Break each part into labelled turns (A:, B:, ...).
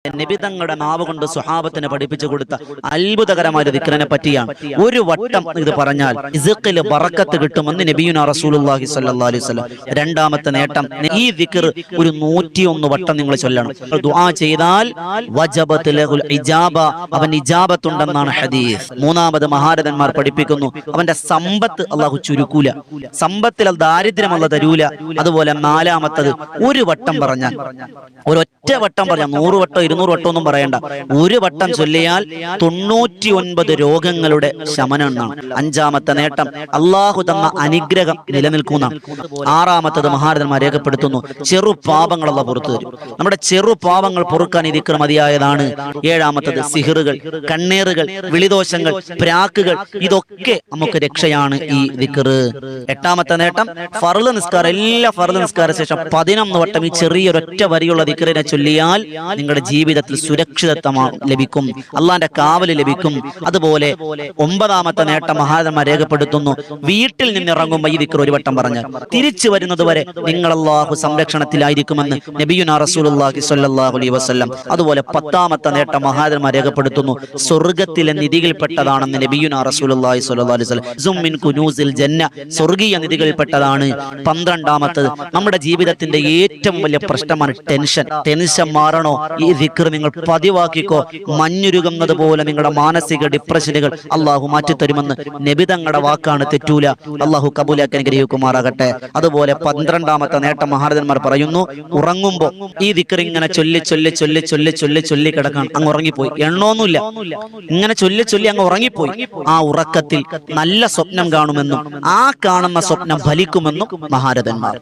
A: നബി തങ്ങളുടെ നാവ് കൊണ്ട് സ്വഹാബത്തിനെ പഠിപ്പിച്ചു കൊടുത്ത അത്ഭുതകരമായ ദിക്റിനെ പറ്റിയാണ്. ഒരു വട്ടം ഇത് പറഞ്ഞാൽ റിസ്ഖിൽ ബറക്കത്ത് കിട്ടുമെന്ന് നബിയുനാ റസൂലുള്ളാഹി സ്വല്ലല്ലാഹു അലൈഹി വസല്ലം. രണ്ടാമത്തെ നേട്ടം, ഈ ദിക്ർ ഒരു 101 വട്ടം നിങ്ങൾ ചൊല്ലണം. ദുആ ചെയ്താൽ വജബത് ലഹുൽ ഇജാബ, അവൻ ഇജാബത്തുണ്ടെന്നാണ് ഹദീസ്. മൂന്നാമത് മഹാരഥന്മാർ പഠിപ്പിക്കുന്നു, അവന്റെ സമ്പത്ത് അല്ലാഹു ചുരുക്കൂല, സമ്പത്തിൽ ദാരിദ്ര്യം അല്ലാഹു തരൂല. അതുപോലെ നാലാമത്തത്, ഒരു വട്ടം പറഞ്ഞാൽ, ഒരൊറ്റ വട്ടം പറഞ്ഞാൽ 100 വട്ടം 200 വട്ടം ഒന്നും പറയണ്ട, ഒരു വട്ടം ചൊല്ലിയാൽ 99 രോഗങ്ങളുടെ ശമനം എന്നാണ്. അഞ്ചാമത്തെ നേട്ടം, അള്ളാഹു തന്ന അനുഗ്രഹം നിലനിൽക്കുന്ന. ആറാമത്തത് മഹാരഥന്മാർ രേഖപ്പെടുത്തുന്നു, ചെറു പാപങ്ങൾ അല്ലാഹു പുറത്തു തരും. നമ്മുടെ ചെറു പാപങ്ങൾ പൊറുക്കാൻ ഈ ദിക്ർ മതിയായതാണ്. ഏഴാമത്തത്, സിഹിറുകൾ, കണ്ണേറുകൾ, വിളിദോഷങ്ങൾ, പ്രാക്കുകൾ, ഇതൊക്കെ നമുക്ക് രക്ഷയാണ് ഈ ദിക്ർ. എട്ടാമത്തെ നേട്ടം, ഫർള് നിസ്കാരം, എല്ലാ ഫർള് നിസ്കാര ശേഷം 11 വട്ടം ഈ ചെറിയൊരൊറ്റ വരിയുള്ള ദിക്റിനെ ചൊല്ലിയാൽ നിങ്ങളുടെ ജീവിതത്തിൽ സുരക്ഷിതത്വം ലഭിക്കും, അള്ളാന്റെ കാവല് ലഭിക്കും. അതുപോലെ 9ാമത്തെ നേട്ടം മഹാരഥന്മാർ രേഖപ്പെടുത്തുന്നു, വീട്ടിൽ നിന്നിറങ്ങുമ്പോൾ ഈ ദിക്ർ ഒരു വട്ടം പറഞ്ഞാൽ തിരിച്ചു വരുന്നത് വരെ നിങ്ങൾ അല്ലാഹു സംരക്ഷണത്തിലായിരിക്കുമെന്ന് നബിയുനാ റസൂലുള്ളാഹി സ്വല്ലല്ലാഹു അലൈഹി വസല്ലം. അതുപോലെ 10ാമത്തെ നേട്ടം മഹാരഥന്മാർ രേഖപ്പെടുത്തുന്നു, സ്വർഗ്ഗത്തിലെ നിധികളിൽപ്പെട്ടതാണെന്ന് നബിയുനാ റസൂലുള്ളാഹി സ്വല്ലല്ലാഹു അലൈഹി വസല്ലം. സും മിൻ കുനൂസിൽ ജന്ന, സ്വർഗീയ നിധികളിൽപ്പെട്ടതാണ്. 12ാമത്തത്, നമ്മുടെ ജീവിതത്തിന്റെ ഏറ്റവും വലിയ പ്രശ്നമാണ് ടെൻഷൻ മാറണോ? ഈ ദിക്ർ നിങ്ങൾ പതിവാക്കിക്കോ. മഞ്ഞുരുകുന്നത് പോലെ നിങ്ങളുടെ മാനസിക ഡിപ്രഷനുകൾ അള്ളാഹു മാറ്റിത്തരുമെന്ന് നബി തങ്ങളുടെ വാക്കാണ്, തെറ്റൂല. അള്ളാഹു കബൂലാക്കി അനുഗ്രഹിക്കുമാറാകട്ടെ. അതുപോലെ 12ാമത്തെ നേട്ടം മഹാരഥന്മാർ പറയുന്നു, ഉറങ്ങുമ്പോ ഈ ദിക്ർ ഇങ്ങനെ ചൊല്ലി ചൊല്ലി ചൊല്ലി ചൊല്ലി ചൊല്ലി ചൊല്ലി കിടക്കണം. അങ്ങ് ഉറങ്ങിപ്പോയി, എണ്ണമൊന്നുമില്ല, ഇങ്ങനെ ചൊല്ലി ചൊല്ലി അങ്ങ് ഉറങ്ങിപ്പോയി. ആ ഉറക്കത്തിൽ നല്ല സ്വപ്നം കാണുമെന്നും ആ കാണുന്ന സ്വപ്നം ഫലിക്കുമെന്നും മഹാരഥന്മാർ.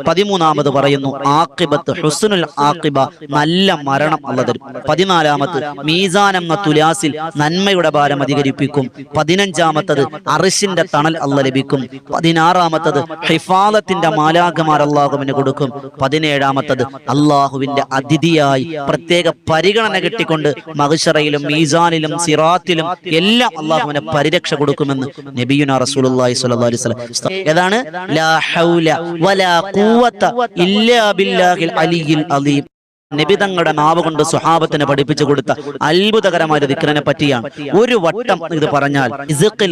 A: 13ാമത് പറയുന്നു, ആഖിബത്ത് ഹുസ്നുൽ ആഖിബ, നല്ല മരണം അല്ലാഹു തരും. 14ാമത്, മീസാൻ എന്ന തുലാസിൽ നന്മയുടെ ഭാരം അധികരിപ്പിക്കും. 15ാമത്തത്, അർശിന്റെ തണൽ അല്ലാഹു ലഭിക്കും. 16ാമത്തത്, ഹിഫാലത്തിന്റെ മാലാഖമാർ അല്ലാഹുവിന് കൊടുക്കും. 17ാമത്തത്, അല്ലാഹുവിന്റെ അതിഥിയായി പ്രത്യേക പരിഗണന കിട്ടിക്കൊണ്ട് മഹ്ശറയിലും മീസാനിലും സിറാത്തിലും എല്ലാം അല്ലാഹുവിനെ പരിരക്ഷ കൊടുക്കുമെന്ന് നബിയുനാ റസൂലുള്ളാഹി സ്വല്ലല്ലാഹു അലൈഹി വസല്ലം. ഏതാണ്? ലാ ഹൗല വലാ ഖുവത ഇല്ലാ ബില്ലാഹിൽ അലിയിൽ അലീം. നബി തങ്ങളുടെ നാവ് കൊണ്ട് സ്വഹാബത്തിനെ പഠിപ്പിച്ചു കൊടുത്ത അത്ഭുതകരമായ ദിക്റിനെ പറ്റിയാണ്. ഒരു വട്ടം ഇത് പറഞ്ഞാൽ റിസ്ഖിൽ